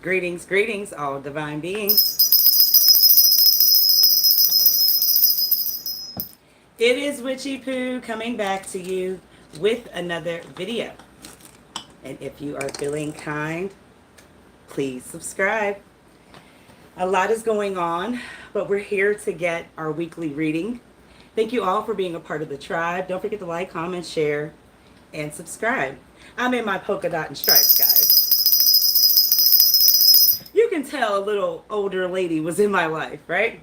Greetings, greetings, all divine beings. It is Witchy Poo coming back to you with another video. And if you are feeling kind, please subscribe. A lot is going on, but we're here to get our weekly reading. Thank you all for being a part of the tribe. Don't forget to like, comment, share, and subscribe. I'm in my polka dot and stripes, guys. You can tell a little older lady was in my life, right?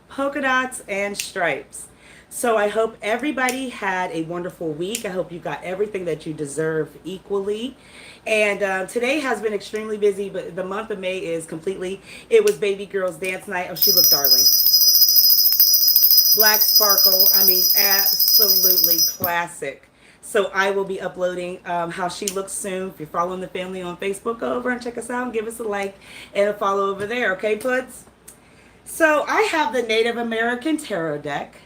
Polka dots and stripes. So I hope everybody had a wonderful week. I hope you got everything that you deserve equally. And today has been extremely busy, but the month of May is completely, it was baby girl's dance night. Oh, she looked darling. Black sparkle, I mean, absolutely classic. So I will be uploading how she looks soon. If you're following the family on Facebook, go over and check us out and give us a like and a follow over there. Okay, Puds? So I have the Native American Tarot deck.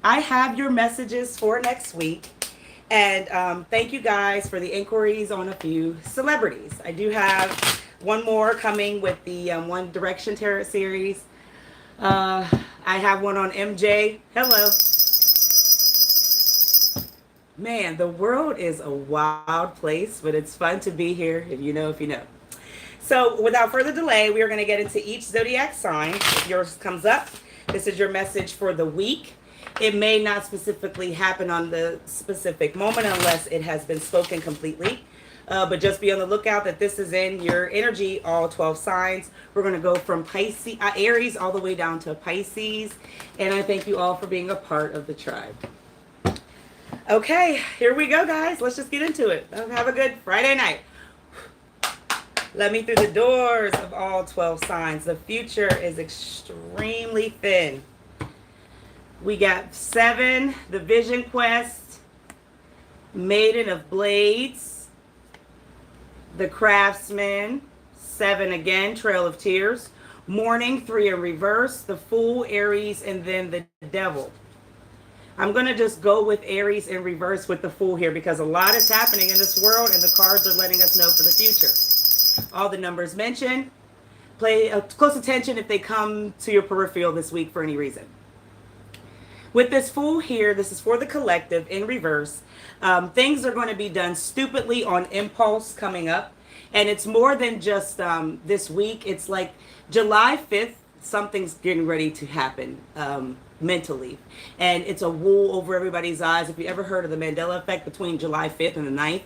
I have your messages for next week. And thank you guys for the inquiries on a few celebrities. I do have one more coming with the One Direction Tarot series. I have one on MJ. Hello. Man, the world is a wild place, but it's fun to be here if you know, if you know. So without further delay, we are going to get into each zodiac sign. If yours comes up, this is your message for the week. It may not specifically happen on the specific moment unless it has been spoken completely. But just be on the lookout that this is in your energy, all 12 signs. We're going to go from Pisces, Aries all the way down to Pisces. And I thank you all for being a part of the tribe. Okay, here we go, guys. Let's just get into it. Have a good Friday night. Let me through the doors of all 12 signs. The future is extremely thin. We got 7, the Vision Quest, Maiden of Blades, the Craftsman, 7 again, Trail of Tears, Mourning, 3 in reverse, the Fool, Aries, and then the Devil. I'm going to just go with Aries in reverse with the Fool here because a lot is happening in this world and the cards are letting us know for the future. All the numbers mentioned, pay close attention if they come to your peripheral this week for any reason. With this Fool here, this is for the collective in reverse. Things are going to be done stupidly on impulse coming up. And it's more than just this week. It's like July 5th, something's getting ready to happen mentally. And it's a wool over everybody's eyes. If you ever heard of the Mandela effect between July 5th and the 9th.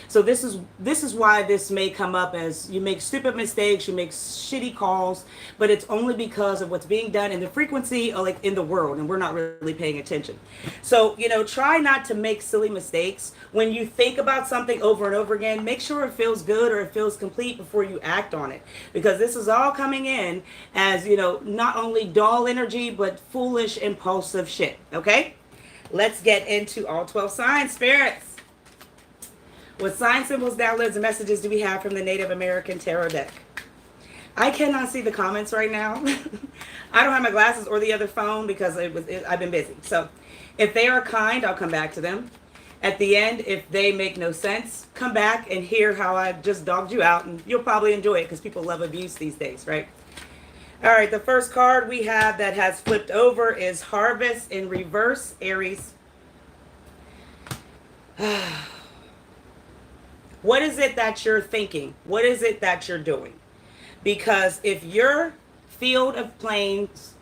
So this is why this may come up as you make stupid mistakes, you make shitty calls, but it's only because of what's being done in the frequency or like in the world, and we're not really paying attention. So, you know, try not to make silly mistakes. When you think about something over and over again, make sure it feels good or it feels complete before you act on it. Because this is all coming in as, you know, not only dull energy, but foolish, impulsive shit. Okay? Let's get into all 12 signs, spirits. What sign symbols, downloads, and messages do we have from the Native American Tarot deck? I cannot see the comments right now. I don't have my glasses or the other phone because I've been busy. So if they are kind, I'll come back to them. At the end, if they make no sense, come back and hear how I just dogged you out. And you'll probably enjoy it because people love abuse these days, right? All right, the first card we have that has flipped over is Harvest in reverse, Aries. What is it that you're thinking? What is it that you're doing? Because if your field of plains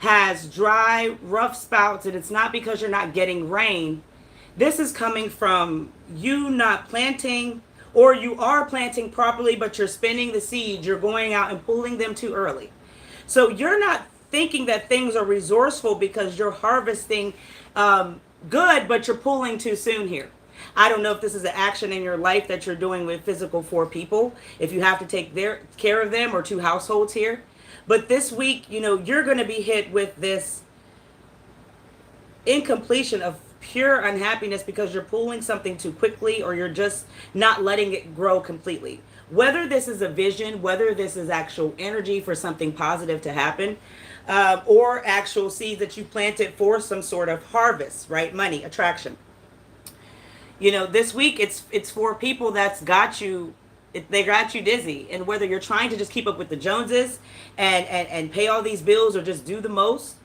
has dry, rough spouts, and it's not because you're not getting rain, this is coming from you not planting, or you are planting properly, but you're spinning the seeds. You're going out and pulling them too early. So you're not thinking that things are resourceful because you're harvesting good, but you're pulling too soon here. I don't know if this is an action in your life that you're doing with physical 4 people, if you have to take care of them, or 2 households here. But this week, you know, you're going to be hit with this incompletion of pure unhappiness because you're pulling something too quickly, or you're just not letting it grow completely. Whether this is a vision, whether this is actual energy for something positive to happen, or actual seeds that you planted for some sort of harvest, right? Money, attraction. You know, this week it's for people that's got you They got you dizzy. And whether you're trying to just keep up with the Joneses and pay all these bills or just do the most,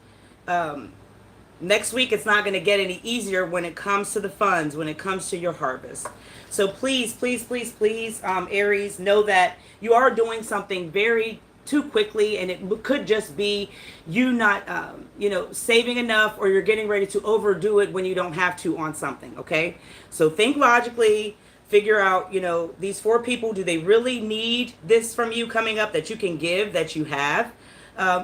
next week it's not going to get any easier when it comes to the funds, when it comes to your harvest. So please, please, please, please, Aries, know that you are doing something very too quickly, and it could just be you not, saving enough, or you're getting ready to overdo it when you don't have to on something, okay? So think logically, figure out, these 4 people, do they really need this from you coming up that you can give, that you have?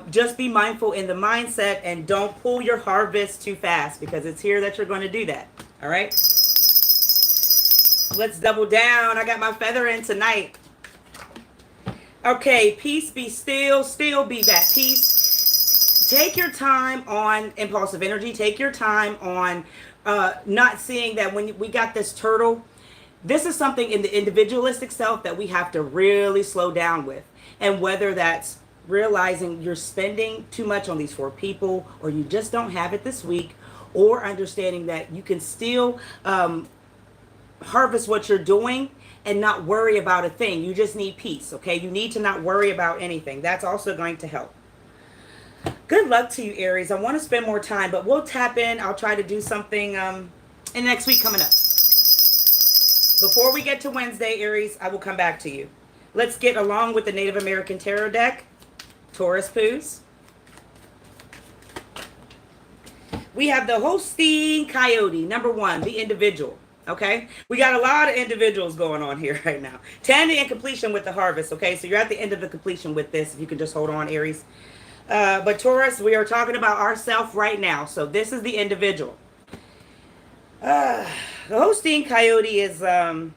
Just be mindful in the mindset, and don't pull your harvest too fast, because it's here that you're going to do that, all right? Let's double down. I got my feather in tonight. Okay, peace, be still be at peace. Take your time on impulsive energy. Take your time on not seeing that when we got this turtle, this is something in the individualistic self that we have to really slow down with. And whether that's realizing you're spending too much on these 4 people, or you just don't have it this week, or understanding that you can still harvest what you're doing and not worry about a thing. You just need peace, okay? You need to not worry about anything. That's also going to help. Good luck to you, Aries. I want to spend more time, but we'll tap in. I'll try to do something in next week coming up. Before we get to Wednesday, Aries, I will come back to you. Let's get along with the Native American Tarot deck. Taurus Poos. We have the Hosting Coyote, number 1, the individual. Okay, we got a lot of individuals going on here right now. 10 in completion with the harvest. Okay, so you're at the end of the completion with this. If you can just hold on, Aries. But Taurus, we are talking about ourselves right now. So this is the individual. The Hosting Coyote is, I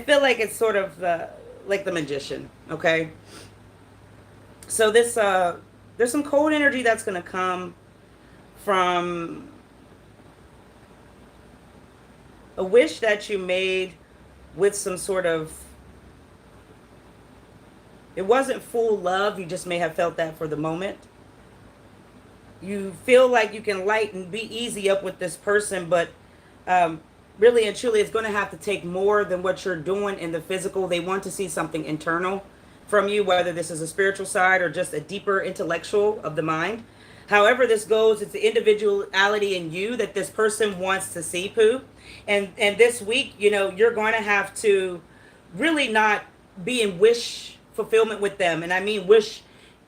feel like it's sort of like the Magician. Okay, so this there's some cold energy that's going to come from a wish that you made with some sort of, it wasn't full love, you just may have felt that for the moment. You feel like you can light and be easy up with this person, but really and truly it's going to have to take more than what you're doing in the physical. They want to see something internal from you, whether this is a spiritual side or just a deeper intellectual of the mind. However this goes, it's the individuality in you that this person wants to see, Pooh. And this week, you're going to have to really not be in wish fulfillment with them. And I mean wish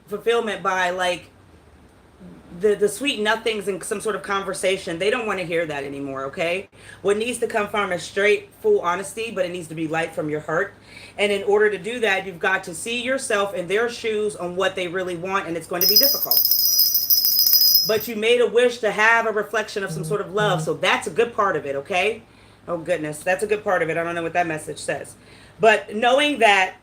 fulfillment by like the sweet nothings and some sort of conversation. They don't want to hear that anymore, okay? What needs to come from is straight, full honesty, but it needs to be light from your heart. And in order to do that, you've got to see yourself in their shoes on what they really want, and it's going to be difficult. But you made a wish to have a reflection of some sort of love. So that's a good part of it, okay? Oh, goodness. That's a good part of it. I don't know what that message says. But knowing that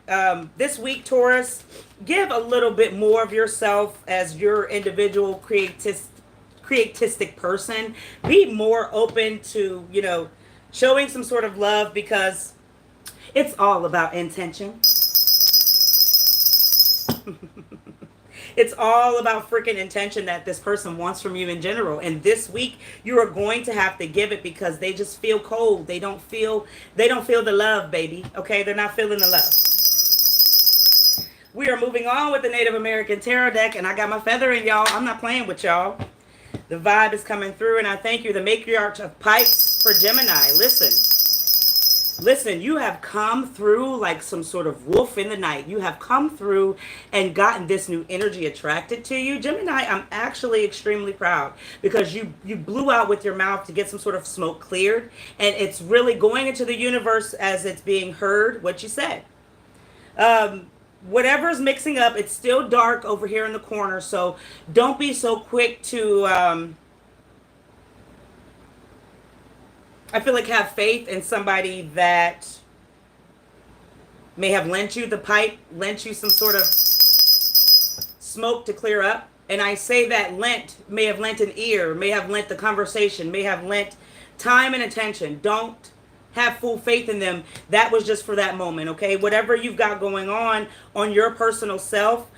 this week, Taurus, give a little bit more of yourself as your individual creatistic person. Be more open to, showing some sort of love, because it's all about intention. It's all about freaking intention that this person wants from you in general. And this week you are going to have to give it, because they just feel cold. They don't feel the love, baby. Okay, they're not feeling the love. We are moving on with the Native American Tarot deck, and I got my feather in, y'all. I'm not playing with y'all. The vibe is coming through, and I thank you, the matriarch of pipes for Gemini. Listen, you have come through like some sort of wolf in the night. You have come through and gotten this new energy attracted to you. Gemini, I'm actually extremely proud, because you blew out with your mouth to get some sort of smoke cleared. And it's really going into the universe as it's being heard, what you said. Whatever's mixing up, it's still dark over here in the corner. So don't be so quick to... I feel like have faith in somebody that may have lent you the pipe, lent you some sort of smoke to clear up. And I say that may have lent an ear, may have lent the conversation, may have lent time and attention. Don't have full faith in them. That was just for that moment, okay? Whatever you've got going on your personal self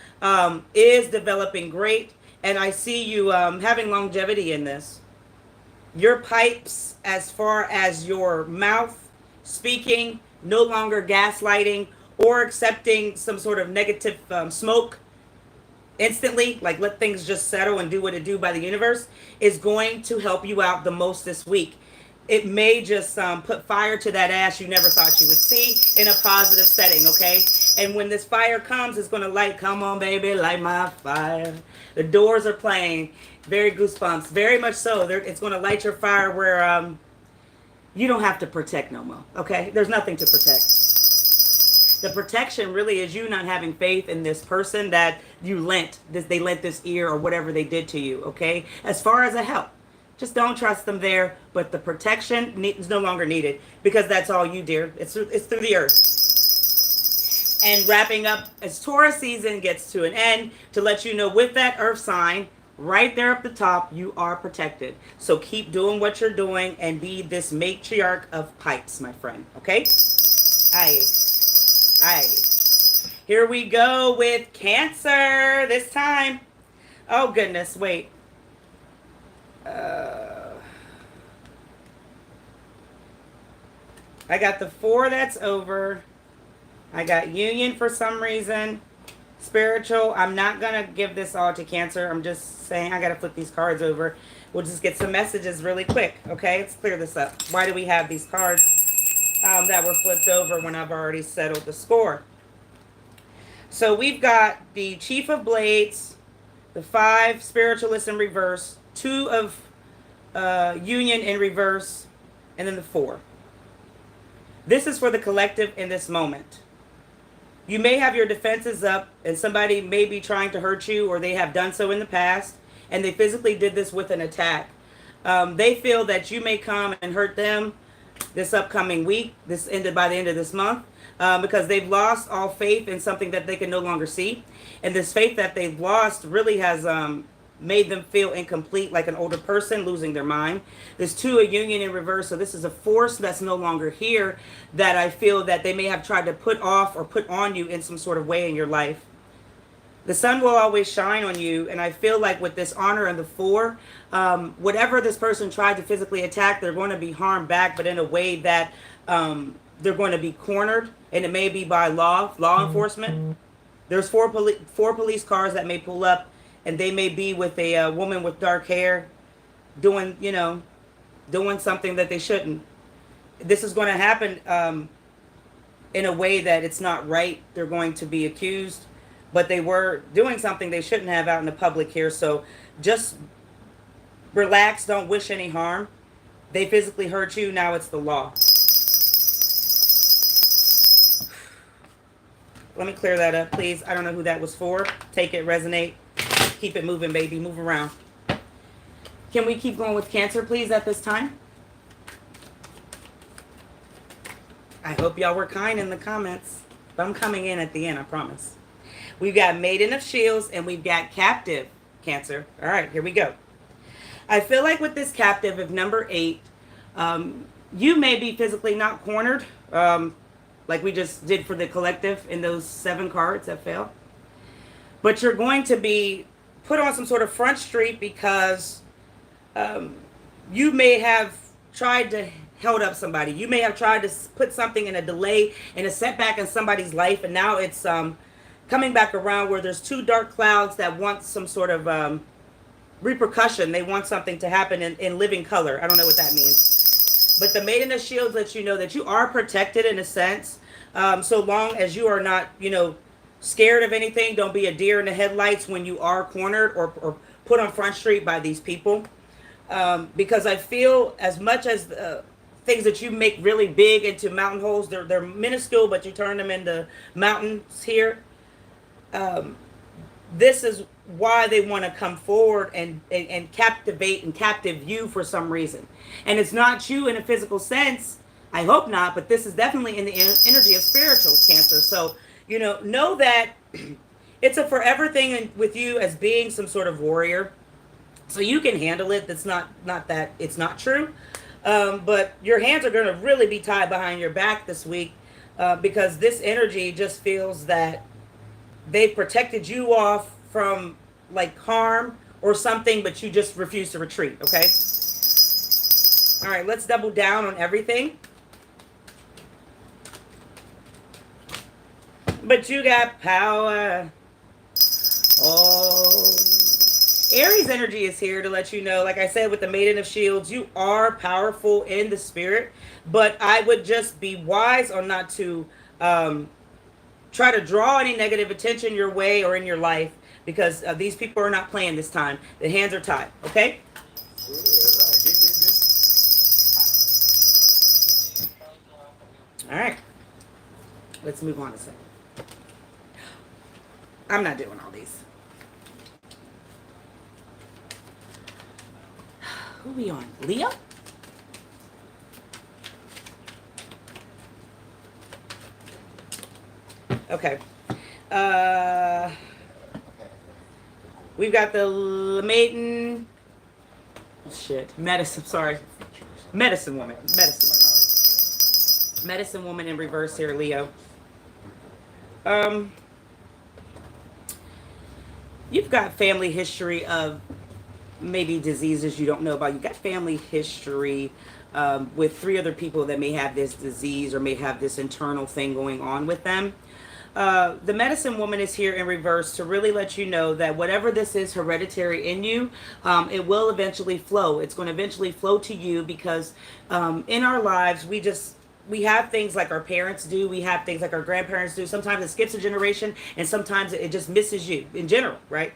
is developing great. And I see you having longevity in this. Your pipes, as far as your mouth speaking, no longer gaslighting or accepting some sort of negative smoke instantly, like let things just settle and do what it do by the universe, is going to help you out the most this week. It may just put fire to that ash you never thought you would see in a positive setting, okay? And when this fire comes, it's going to light, come on, baby, light my fire. The Doors are playing. Very goosebumps. Very much so. It's going to light your fire where you don't have to protect no more, okay? There's nothing to protect. The protection really is you not having faith in this person that you lent, they lent this ear or whatever they did to you, okay? As far as a help. Just don't trust them there, but the protection is no longer needed because that's all you, dear. It's through the earth. And wrapping up as Taurus season gets to an end, to let you know with that earth sign, right there up the top, you are protected. So keep doing what you're doing and be this matriarch of pipes, my friend, okay? Aye. Here we go with Cancer this time. Oh, goodness, wait. I got the 4 that's over. I got union for some reason. Spiritual. I'm not going to give this all to Cancer. I'm just saying I got to flip these cards over. We'll just get some messages really quick. Okay, let's clear this up. Why do we have these cards that were flipped over when I've already settled the score? So we've got the Chief of Blades, the 5 Spiritualist in reverse, 2 of Union in reverse, and then the 4. This is for the collective in this moment. You may have your defenses up and somebody may be trying to hurt you, or they have done so in the past and they physically did this with an attack. They feel that you may come and hurt them this upcoming week, this ended by the end of this month, because they've lost all faith in something that they can no longer see. And this faith that they've lost really has made them feel incomplete, like an older person losing their mind. There's 2 of union in reverse, so this is a force that's no longer here that I feel that they may have tried to put off or put on you in some sort of way in your life. The sun will always shine on you, and I feel like with this honor and the 4, whatever this person tried to physically attack, they're going to be harmed back, but in a way that they're going to be cornered, and it may be by law enforcement. There's 4 police cars that may pull up, and they may be with a woman with dark hair doing something that they shouldn't. This is going to happen in a way that it's not right. They're going to be accused, but they were doing something they shouldn't have out in the public here. So just relax. Don't wish any harm. They physically hurt you. Now it's the law. Let me clear that up, please. I don't know who that was for. Take it, resonate. Keep it moving, baby. Move around. Can we keep going with Cancer, please, at this time? I hope y'all were kind in the comments. But I'm coming in at the end, I promise. We've got Maiden of Shields and we've got Captive, Cancer. All right, here we go. I feel like with this Captive of number 8, you may be physically not cornered, like we just did for the collective in those 7 cards that fell. But you're going to be put on some sort of front street because you may have tried to held up somebody. You may have tried to put something in a delay and a setback in somebody's life, and now it's coming back around where there's 2 dark clouds that want some sort of repercussion. They want something to happen in living color. I don't know what that means. But the Maiden of Shields lets you know that you are protected in a sense, so long as you are not, scared of anything. Don't be a deer in the headlights when you are cornered or put on front street by these people. Because I feel as much as things that you make really big into mountain holes, they're minuscule, but you turn them into mountains here. This is why they want to come forward and captivate and captive you for some reason. And it's not you in a physical sense. I hope not, but this is definitely in the energy of spiritual, Cancer. So, know that it's a forever thing with you as being some sort of warrior. So you can handle it. That's not that it's not true. But your hands are going to really be tied behind your back this week because this energy just feels that they've protected you off from like harm or something, but you just refuse to retreat. Okay. All right. Let's double down on everything. But you got power. Oh. Aries energy is here to let you know, like I said, with the Maiden of Shields, you are powerful in the spirit, but I would just be wise on not to try to draw any negative attention your way or in your life, because these people are not playing this time. The hands are tied, okay? All right. Let's move on a second. I'm not doing all these. Who are we on? Leo? Okay. We've got the maiden. Shit. Medicine. Sorry. Medicine woman. Medicine woman in reverse here, Leo. You've got family history of maybe diseases you don't know about. You got family history with 3 other people that may have this disease or may have this internal thing going on with them. The medicine woman is here in reverse to really let you know that whatever this is hereditary in you, it will eventually flow. It's going to eventually flow to you, because in our lives, we have things like our parents do. We have things like our grandparents do. Sometimes it skips a generation, and sometimes it just misses you in general, right?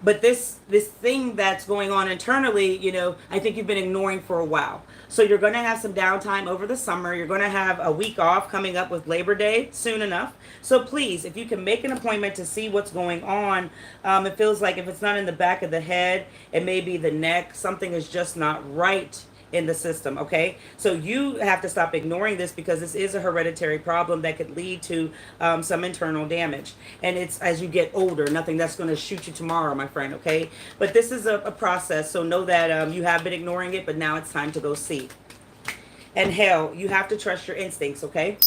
But this thing that's going on internally, you know, I think you've been ignoring for a while. So you're going to have some downtime over the summer. You're going to have a week off coming up with Labor Day soon enough. So please, if you can make an appointment to see what's going on, it feels like if it's not in the back of the head, it may be the neck. Something is just not right in the system, okay? So you have to stop ignoring this, because this is a hereditary problem that could lead to some internal damage. And it's as you get older, nothing that's going to shoot you tomorrow, my friend, okay? But this is a process, so know that you have been ignoring it, but now it's time to go see. And hell, you have to trust your instincts, okay?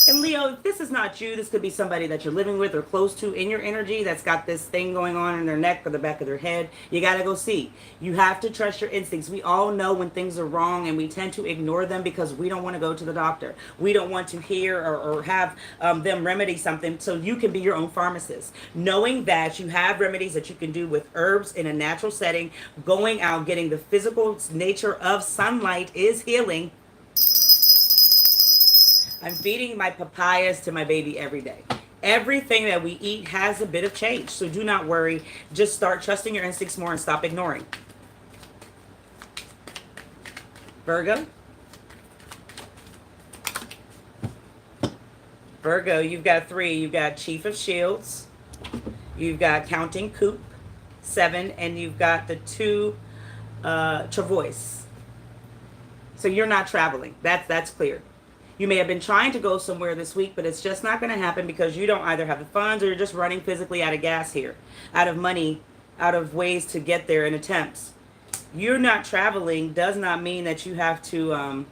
And Leo, if this is not you, this could be somebody that you're living with or close to in your energy that's got this thing going on in their neck or the back of their head. You got to go see. You have to trust your instincts. We all know when things are wrong, and we tend to ignore them because we don't want to go to the doctor. We don't want to hear or have them remedy something, so you can be your own pharmacist. Knowing that you have remedies that you can do with herbs in a natural setting, going out, getting the physical nature of sunlight is healing. I'm feeding my papayas to my baby every day. Everything that we eat has a bit of change. So do not worry. Just start trusting your instincts more and stop ignoring. Virgo. Virgo, you've got 3. You've got Chief of Shields. You've got Counting Coup, 7. And you've got the 2 Travois. So you're not traveling. That's clear. You may have been trying to go somewhere this week, but it's just not going to happen because you don't either have the funds or you're just running physically out of gas here, out of money, out of ways to get there in attempts. You're not traveling does not mean that you have to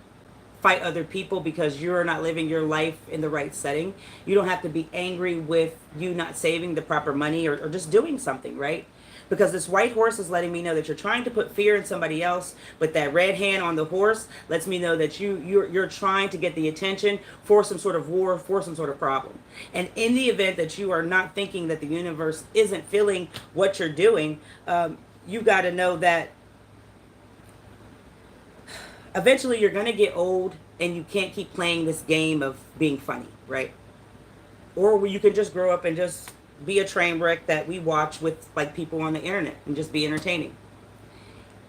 fight other people because you're not living your life in the right setting. You don't have to be angry with you not saving the proper money or just doing something, right? Because this white horse is letting me know that you're trying to put fear in somebody else, but that red hand on the horse lets me know that you're trying to get the attention for some sort of war, for some sort of problem. And in the event that you are not thinking that the universe isn't feeling what you're doing, you got to know that eventually you're going to get old and you can't keep playing this game of being funny, right? Or you can just grow up and just be a train wreck that we watch with like people on the internet and just be entertaining.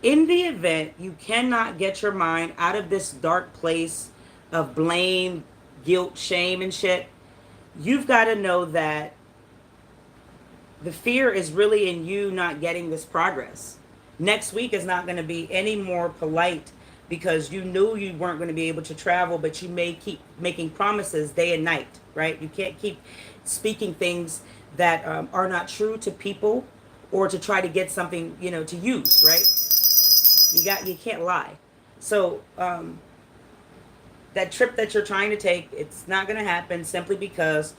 In the event you cannot get your mind out of this dark place of blame, guilt, shame, and shit, you've got to know that the fear is really in you not getting this progress. Next week is not going to be any more polite because you knew you weren't going to be able to travel, but you may keep making promises day and night, right? You can't keep speaking things that are not true to people or to try to get something, you know, to use, right? You can't lie. So that trip that you're trying to take, it's not going to happen simply because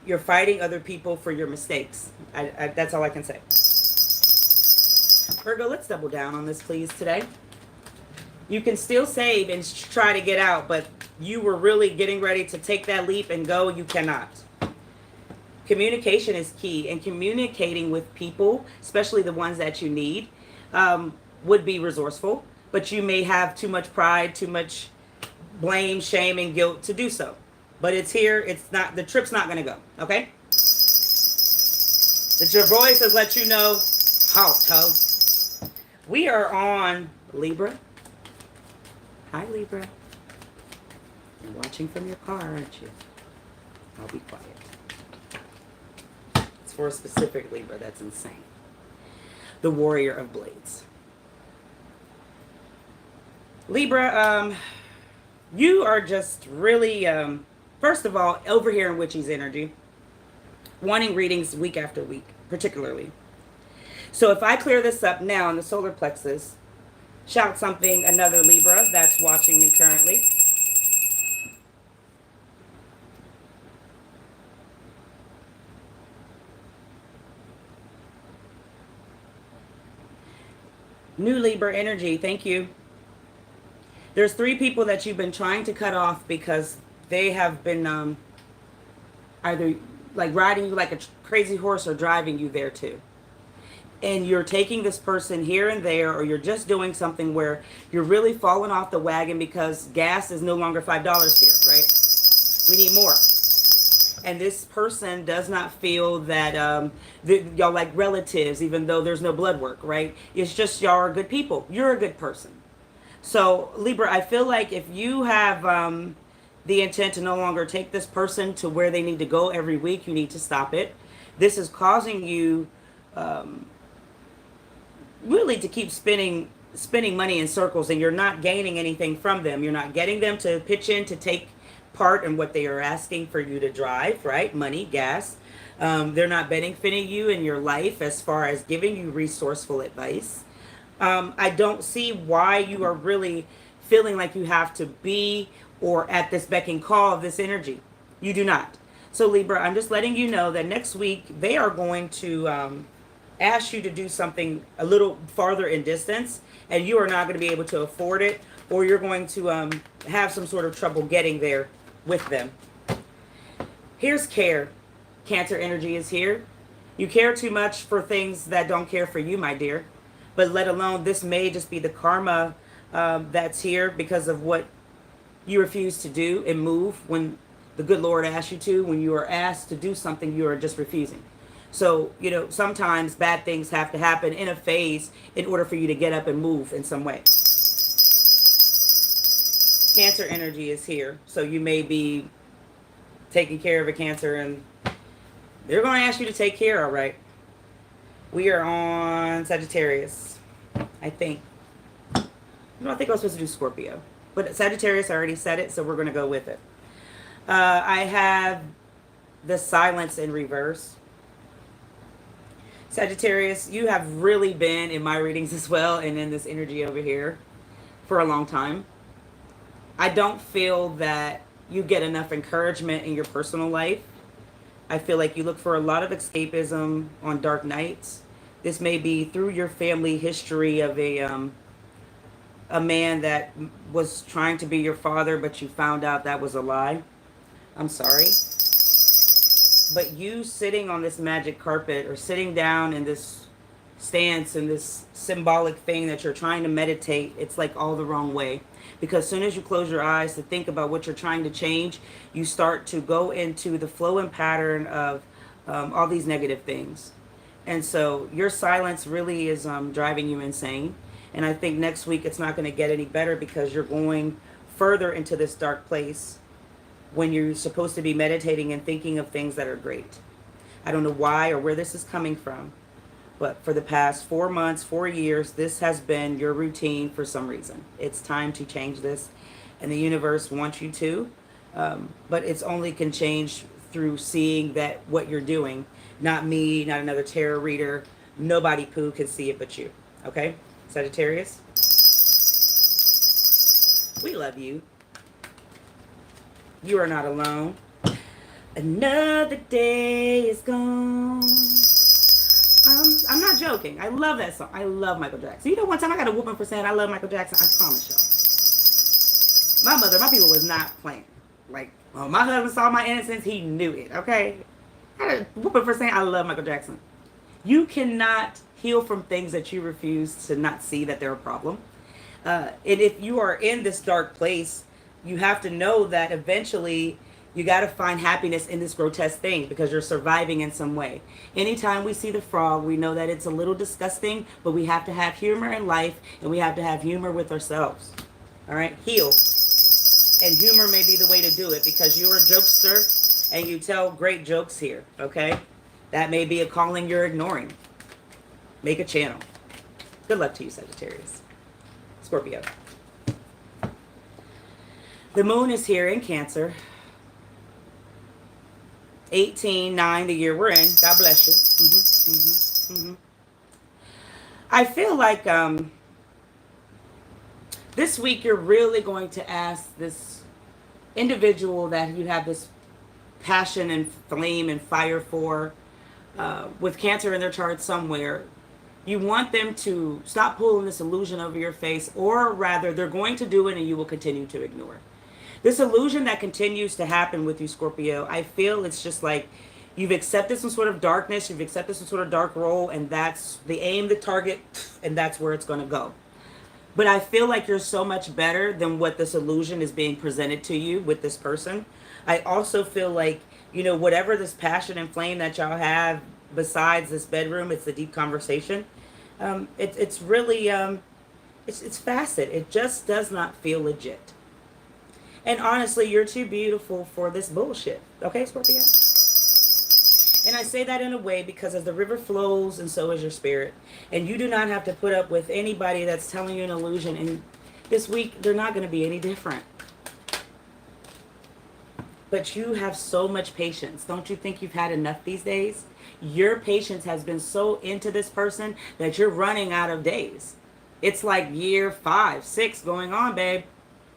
you're fighting other people for your mistakes. That's all I can say. Virgo, let's double down on this, please, today. You can still save and try to get out, but you were really getting ready to take that leap and go. You cannot. Communication is key, and communicating with people, especially the ones that you need, would be resourceful, but you may have too much pride, too much blame, shame, and guilt to do so. But it's here. It's not, the trip's not going to go. Okay. Your voice has let you know, halt. We are on Libra. Hi, Libra. You're watching from your car, aren't you? I'll be quiet. It's for a specific Libra. That's insane. The Warrior of Blades. Libra, you are just really, first of all, over here in Witchy's energy, wanting readings week after week, particularly. So if I clear this up now in the solar plexus, shout something, another Libra that's watching me currently. New Libra energy, thank you. There's 3 people that you've been trying to cut off because they have been either like riding you like a crazy horse or driving you there too. And you're taking this person here and there, or you're just doing something where you're really falling off the wagon because gas is no longer $5 here, right? We need more. And this person does not feel that y'all like relatives, even though there's no blood work, right? It's just y'all are good people. You're a good person. So Libra, I feel like if you have the intent to no longer take this person to where they need to go every week, you need to stop it. This is causing you really to keep spending money in circles, and you're not gaining anything from them. You're not getting them to pitch in to take part in what they are asking for you to drive, right? Money, gas. They're not benefiting you in your life as far as giving you resourceful advice. I don't see why you are really feeling like you have to be or at this beck and call of this energy. You do not. So Libra, I'm just letting you know that next week they are going to ask you to do something a little farther in distance, and you are not going to be able to afford it, or you're going to have some sort of trouble getting there with them. Here's care. Cancer energy is here. You care too much for things that don't care for you, my dear. But let alone, this may just be the karma that's here because of what you refuse to do and move when the good Lord asks you to. When you are asked to do something, you are just refusing. So, you know, sometimes bad things have to happen in a phase in order for you to get up and move in some way. Cancer energy is here. So you may be taking care of a Cancer, and they're going to ask you to take care, all right? We are on Sagittarius, I think. No, I think I was supposed to do Scorpio. But Sagittarius, I already said it, so we're going to go with it. I have the Silence in reverse. Sagittarius, you have really been in my readings as well, and in this energy over here for a long time. I don't feel that you get enough encouragement in your personal life. I feel like you look for a lot of escapism on dark nights. This may be through your family history of a man that was trying to be your father, but you found out that was a lie. I'm sorry. But you sitting on this magic carpet or sitting down in this stance and this symbolic thing that you're trying to meditate, it's like all the wrong way. Because as soon as you close your eyes to think about what you're trying to change, you start to go into the flow and pattern of all these negative things. And so your silence really is driving you insane. And I think next week it's not going to get any better because you're going further into this dark place when you're supposed to be meditating and thinking of things that are great. I don't know why or where this is coming from, but for the past 4 months, 4 years, this has been your routine for some reason. It's time to change this, and the universe wants you to, but it's only can change through seeing that what you're doing. Not me, not another tarot reader. Nobody poo can see it but you. Okay? Sagittarius? We love you. You are not alone. Another day is gone. I'm not joking. I love that song. I love Michael Jackson. You know, one time I got a whooping for saying I love Michael Jackson. I promise y'all. my people was not playing. Like, when my husband saw my innocence, he knew it, okay? I had a whooping for saying I love Michael Jackson. You cannot heal from things that you refuse to not see that they're a problem. And if you are in this dark place, you have to know that eventually you got to find happiness in this grotesque thing because you're surviving in some way. Anytime we see the frog, we know that it's a little disgusting, but we have to have humor in life and we have to have humor with ourselves. All right? Heal. And humor may be the way to do it because you're a jokester and you tell great jokes here, okay? That may be a calling you're ignoring. Make a channel. Good luck to you, Sagittarius. Scorpio. The moon is here in Cancer. 18/9, the year we're in. God bless you. I feel like this week you're really going to ask this individual that you have this passion and flame and fire for, with Cancer in their chart somewhere. You want them to stop pulling this illusion over your face, or rather they're going to do it and you will continue to ignore. This illusion that continues to happen with you, Scorpio, I feel it's just like you've accepted some sort of darkness, you've accepted some sort of dark role, and that's the aim, the target, and that's where it's going to go. But I feel like you're so much better than what this illusion is being presented to you with this person. I also feel like, you know, whatever this passion and flame that y'all have besides this bedroom, it's the deep conversation. It's really, it's facet. It just does not feel legit. And honestly, you're too beautiful for this bullshit. Okay, Scorpio? And I say that in a way because as the river flows, and so is your spirit. And you do not have to put up with anybody that's telling you an illusion. And this week, they're not going to be any different. But you have so much patience. Don't you think you've had enough these days? Your patience has been so into this person that you're running out of days. It's like year 5, 6 going on, babe.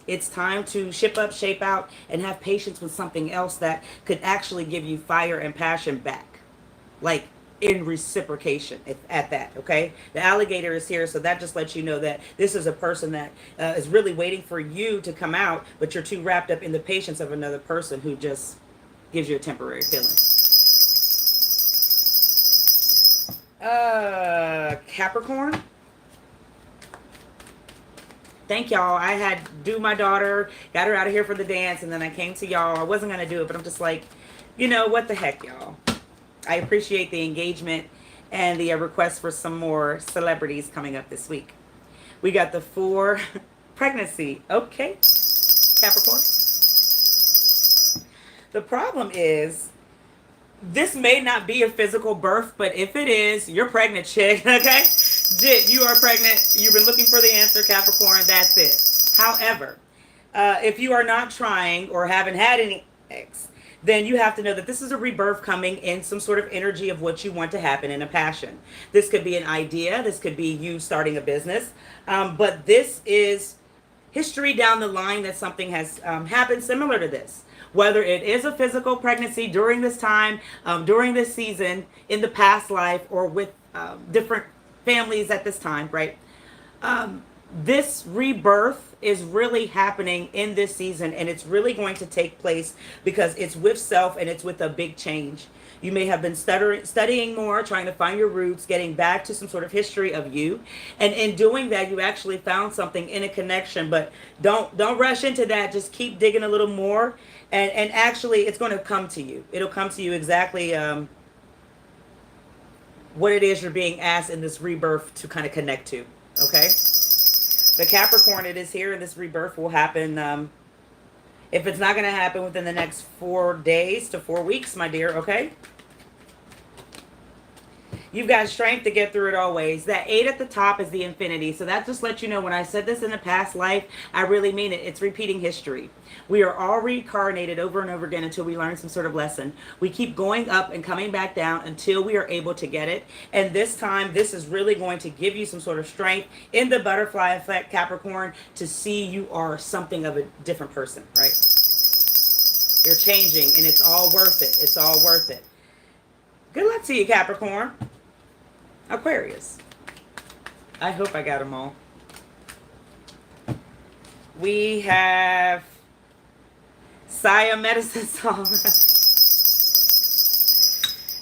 It's time to ship up, shape out, and have patience with something else that could actually give you fire and passion back. Like in reciprocation at that, okay? The alligator is here, so that just lets you know that this is a person that is really waiting for you to come out, but you're too wrapped up in the patience of another person who just gives you a temporary feeling. Capricorn. Thank y'all. I had to do my daughter, got her out of here for the dance, and then I came to y'all. I wasn't going to do it, but I'm just like, you know, what the heck, y'all. I appreciate the engagement and the request for some more celebrities coming up this week. We got the 4 pregnancy. Okay, Capricorn. The problem is, this may not be a physical birth, but if it is, you're pregnant, chick, okay? You are pregnant. You've been looking for the answer, Capricorn. That's it. However, if you are not trying or haven't had any eggs, then you have to know that this is a rebirth coming in some sort of energy of what you want to happen in a passion. This could be an idea. This could be you starting a business. But this is history down the line that something has happened similar to this. Whether it is a physical pregnancy during this time, during this season, in the past life, or with different families at this time, right? This rebirth is really happening in this season, and it's really going to take place because it's with self and it's with a big change. You may have been studying more, trying to find your roots, getting back to some sort of history of you. And in doing that, you actually found something in a connection, but don't rush into that. Just keep digging a little more. And actually, it's going to come to you. It'll come to you exactly what it is you're being asked in this rebirth to kind of connect to, okay? The Capricorn, it is here, and this rebirth will happen, if it's not going to happen within the next 4 days to 4 weeks, my dear, okay? You've got strength to get through it always. That 8 at the top is the infinity. So that just lets you know when I said this in the past life, I really mean it. It's repeating history. We are all reincarnated over and over again until we learn some sort of lesson. We keep going up and coming back down until we are able to get it. And this time, this is really going to give you some sort of strength in the butterfly effect, Capricorn, to see you are something of a different person, right? You're changing, and it's all worth it. It's all worth it. Good luck to you, Capricorn. Aquarius. I hope I got them all. We have msyae medicine song.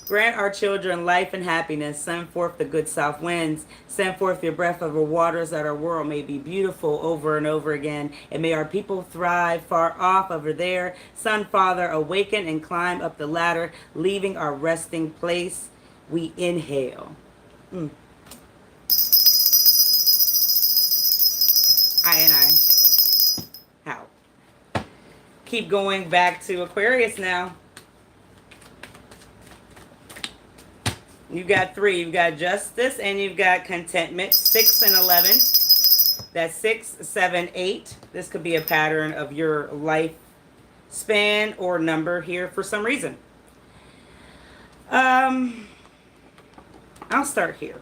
Grant our children life and happiness. Send forth the good south winds. Send forth your breath over waters, that our world may be beautiful over and over again. And may our people thrive far off over there. Sun, Father, awaken and climb up the ladder, leaving our resting place. We inhale. I. How? Keep going back to Aquarius now. You've got 3. You've got justice and you've got contentment. 6 and 11. That's 6, 7, 8. This could be a pattern of your life span or number here for some reason. I'll start here.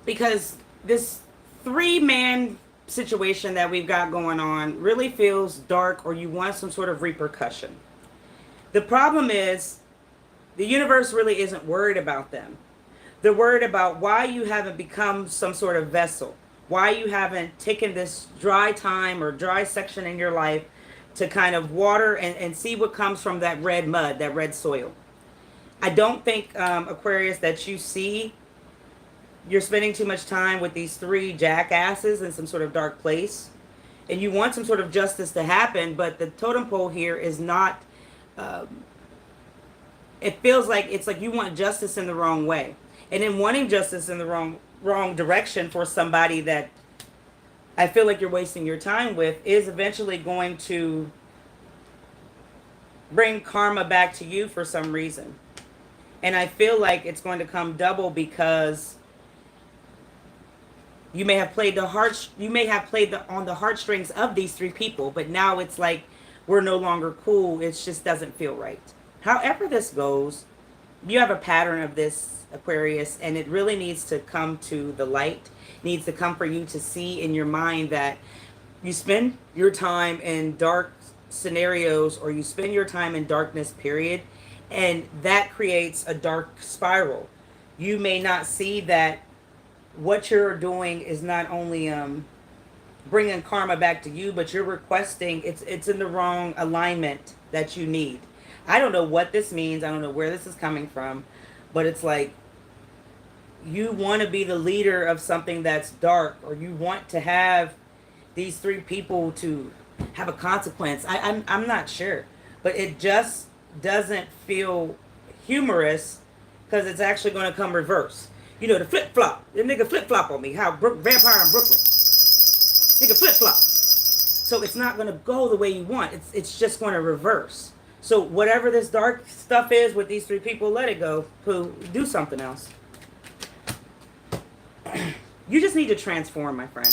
Because this 3-man situation that we've got going on really feels dark, or you want some sort of repercussion. The problem is, the universe really isn't worried about them. They're worried about why you haven't become some sort of vessel. Why you haven't taken this dry time or dry section in your life to kind of water and see what comes from that red mud, that red soil. I don't think, Aquarius, that you see you're spending too much time with these 3 jackasses in some sort of dark place. And you want some sort of justice to happen, but the totem pole here is not... it feels like it's like you want justice in the wrong way. And in wanting justice in the wrong direction for somebody that I feel like you're wasting your time with is eventually going to bring karma back to you for some reason. And I feel like it's going to come double, because you may have played on the heartstrings of these 3 people, but now it's like we're no longer cool. It just doesn't feel right. However this goes, you have a pattern of this, Aquarius, and it really needs to come to the light. It needs to come for you to see in your mind that you spend your time in dark scenarios, or you spend your time in darkness, period, and that creates a dark spiral. You may not see that what you're doing is not only bringing karma back to you, but you're requesting, it's in the wrong alignment that you need. I don't know what this means. I don't know where this is coming from, but it's like you want to be the leader of something that's dark, or you want to have these 3 people to have a consequence. I'm not sure, but it just doesn't feel humorous, because it's actually going to come reverse. You know, the flip-flop. The nigga flip-flop on me. How Vampire in Brooklyn. Nigga flip-flop. So it's not going to go the way you want. It's just going to reverse. So whatever this dark stuff is with these 3 people, let it go. Pooh, do something else. You just need to transform, my friend.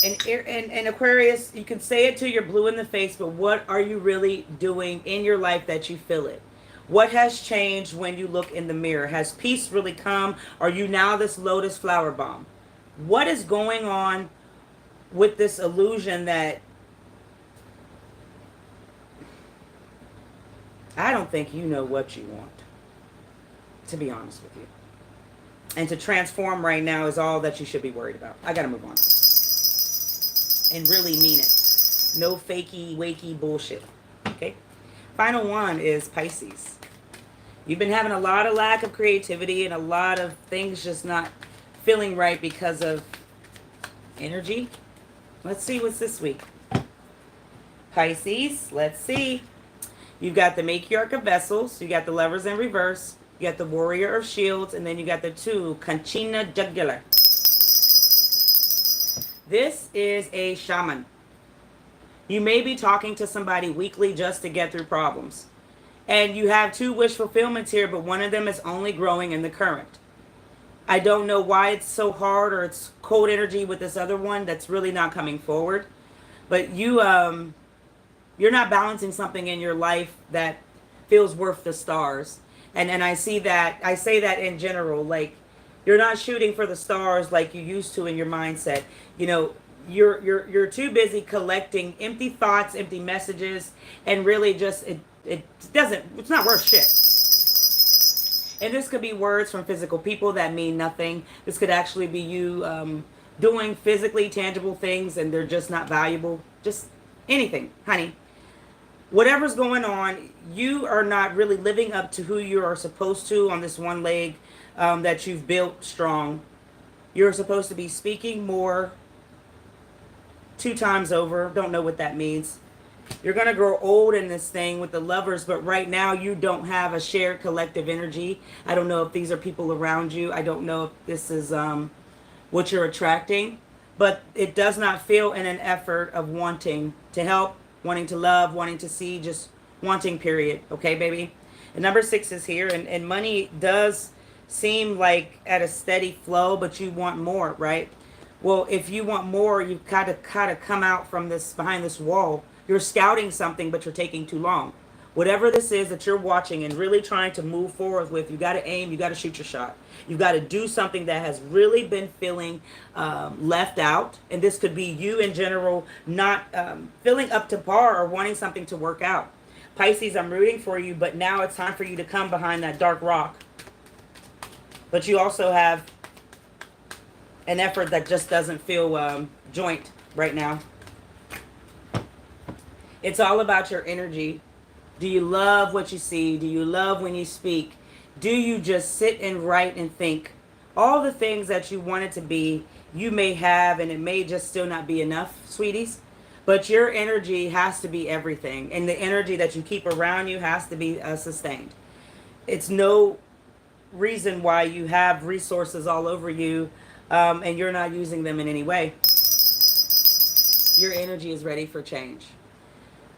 And Aquarius, you can say it till you're blue in the face, but what are you really doing in your life that you feel it? What has changed when you look in the mirror? Has peace really come? Are you now this lotus flower bomb? What is going on with this illusion that... I don't think you know what you want, to be honest with you. And to transform right now is all that you should be worried about. I gotta move on. And really mean it. No fakey, wakey bullshit. Okay? Final one is Pisces. You've been having a lot of lack of creativity and a lot of things just not feeling right because of energy. Let's see what's this week. Pisces, let's see. You've got the matriarch of vessels. You got the lovers in reverse. You got the warrior of shields. And then you got the 2, Conchina jugular. This is a shaman. You may be talking to somebody weekly just to get through problems. And you have 2 wish fulfillments here, but one of them is only growing in the current. I don't know why it's so hard, or it's cold energy with this other one that's really not coming forward. But you're not balancing something in your life that feels worth the stars. And I see that, I say that in general, like you're not shooting for the stars like you used to in your mindset. You know, you're too busy collecting empty thoughts, empty messages, and really just it's not worth shit. And this could be words from physical people that mean nothing. This could actually be you doing physically tangible things, and they're just not valuable. Just anything, honey. Whatever's going on, you are not really living up to who you are supposed to on this one leg that you've built strong. You're supposed to be speaking more 2 times over. Don't know what that means. You're going to grow old in this thing with the Lovers, but right now you don't have a shared collective energy. I don't know if these are people around you. I don't know if this is what you're attracting, but it does not feel in an effort of wanting to help, wanting to love, wanting to see, just wanting, period. Okay, baby? And number 6 is here, and money does seem like at a steady flow, but you want more, right? Well, if you want more, you've got to kind of come out from this, behind this wall. You're scouting something, but you're taking too long. Whatever this is that you're watching and really trying to move forward with, you got to aim, you got to shoot your shot. You've got to do something that has really been feeling left out. And this could be you in general, not feeling up to par or wanting something to work out. Pisces, I'm rooting for you, but now it's time for you to come behind that dark rock. But you also have an effort that just doesn't feel joint right now. It's all about your energy. Do you love what you see? Do you love when you speak? Do you just sit and write and think? All the things that you want it to be, you may have, and it may just still not be enough, sweeties. But your energy has to be everything. And the energy that you keep around you has to be sustained. It's no reason why you have resources all over you and you're not using them in any way. Your energy is ready for change.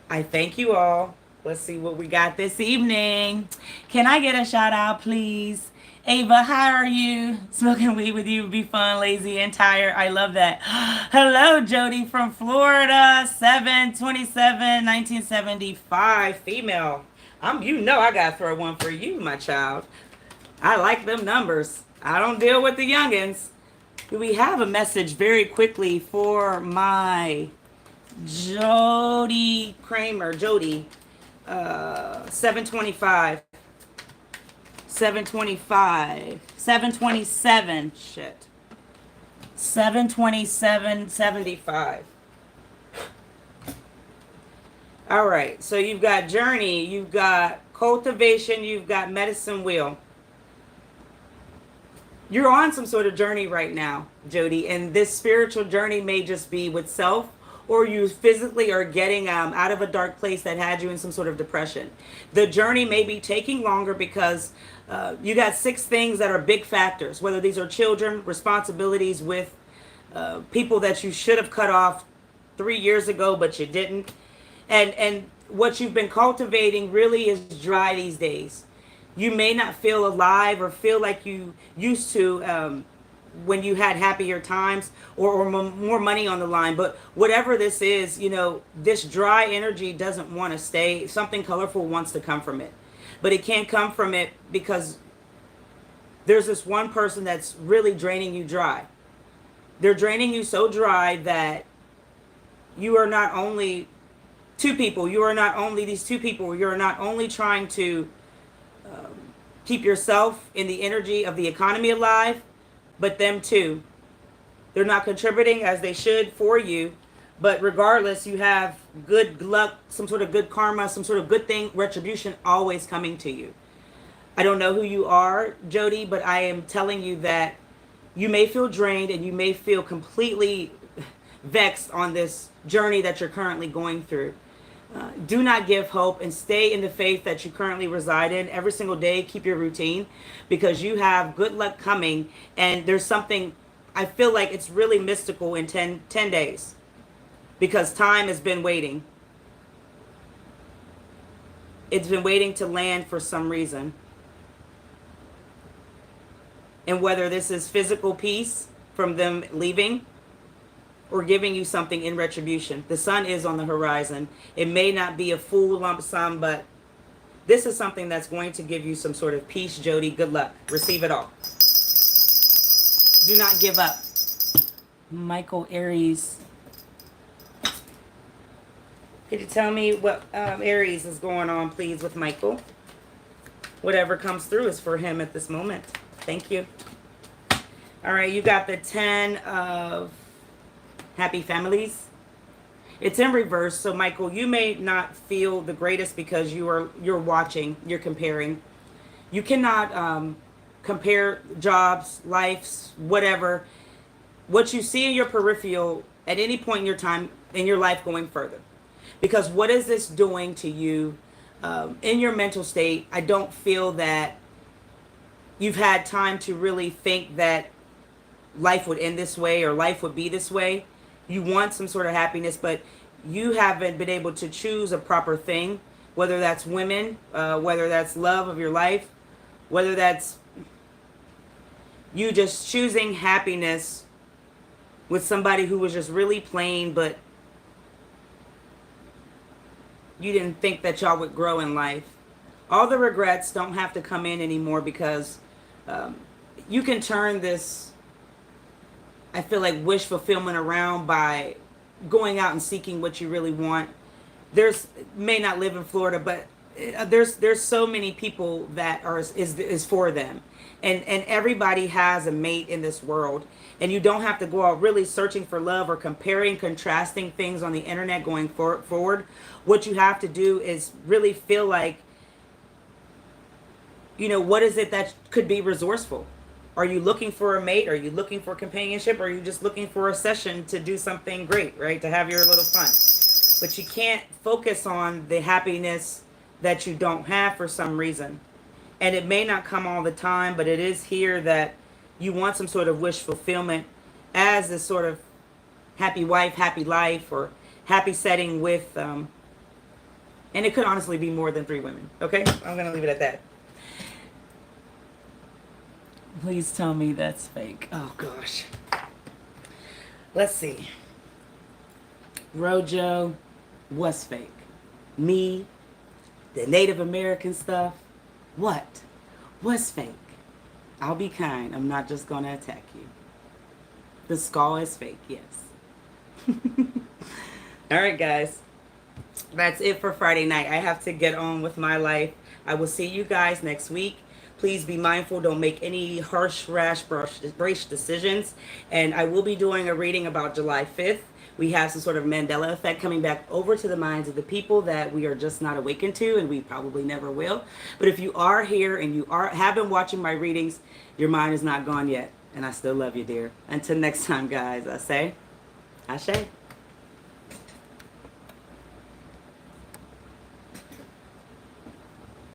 I thank you all. Let's see what we got this evening. Can I get a shout out, please? Ava, how are you? Smoking weed with you would be fun, lazy, and tired. I love that. Hello, Jody from Florida, 7/27/1975, female. You know I gotta throw one for you, my child. I like them numbers. I don't deal with the youngins. Do we have a message very quickly for my Jody Kramer? Jody, 725. 725, 727, shit. 727.75. All right, so you've got journey, you've got cultivation, you've got medicine wheel. You're on some sort of journey right now, Jody, and this spiritual journey may just be with self, or you physically are getting out of a dark place that had you in some sort of depression. The journey may be taking longer because you got 6 things that are big factors, whether these are children, responsibilities with people that you should have cut off 3 years ago, but you didn't. And what you've been cultivating really is dry these days. You may not feel alive or feel like you used to when you had happier times or more money on the line. But whatever this is, you know, this dry energy doesn't want to stay. Something colorful wants to come from it. But it can't come from it because there's this one person that's really draining you dry. They're draining you so dry that you are not only these 2 people, you're not only trying to keep yourself in the energy of the economy alive, but them too. They're not contributing as they should for you, but regardless, you have good luck, some sort of good karma, some sort of good thing, retribution always coming to you. I don't know who you are, Jody, but I am telling you that you may feel drained and you may feel completely vexed on this journey that you're currently going through. Do not give hope and stay in the faith that you currently reside in. Every single day, keep your routine because you have good luck coming. And there's something, I feel like it's really mystical in 10 days because time has been waiting. It's been waiting to land for some reason. And whether this is physical peace from them leaving or giving you something in retribution. The sun is on the horizon. It may not be a full lump sum, but this is something that's going to give you some sort of peace, Jody. Good luck. Receive it all. Do not give up. Michael Aries. Could you tell me what Aries is going on, please, with Michael? Whatever comes through is for him at this moment. Thank you. All right, you got the 10 of Happy Families. It's in reverse. So Michael, you may not feel the greatest because you're watching, you're comparing. You cannot compare jobs, lives, whatever. What you see in your peripheral at any point in your time in your life going further. Because what is this doing to you in your mental state? I don't feel that you've had time to really think that life would end this way or life would be this way. You want some sort of happiness, but you haven't been able to choose a proper thing, whether that's women, whether that's love of your life, whether that's you just choosing happiness with somebody who was just really plain, but you didn't think that y'all would grow in life. All the regrets don't have to come in anymore because you can turn this, I feel like, wish fulfillment around by going out and seeking what you really want. May not live in Florida, but there's so many people that is for them, and everybody has a mate in this world, and you don't have to go out really searching for love or comparing, contrasting things on the internet going forward. What you have to do is really feel like, what is it that could be resourceful? Are you looking for a mate? Are you looking for companionship? Or are you just looking for a session to do something great, right? To have your little fun. But you can't focus on the happiness that you don't have for some reason. And it may not come all the time, but it is here that you want some sort of wish fulfillment as this sort of happy wife, happy life, or happy setting with, and it could honestly be more than 3 women. Okay? I'm going to leave it at that. Please tell me that's fake. Oh, gosh. Let's see. Rojo, what's fake? Me, the Native American stuff. What's fake? I'll be kind. I'm not just going to attack you. The skull is fake, yes. All right, guys. That's it for Friday night. I have to get on with my life. I will see you guys next week. Please be mindful. Don't make any harsh, rash decisions. And I will be doing a reading about July 5th. We have some sort of Mandela effect coming back over to the minds of the people that we are just not awakened to, and we probably never will. But if you are here and have been watching my readings, your mind is not gone yet. And I still love you, dear. Until next time, guys, I say, Ashe.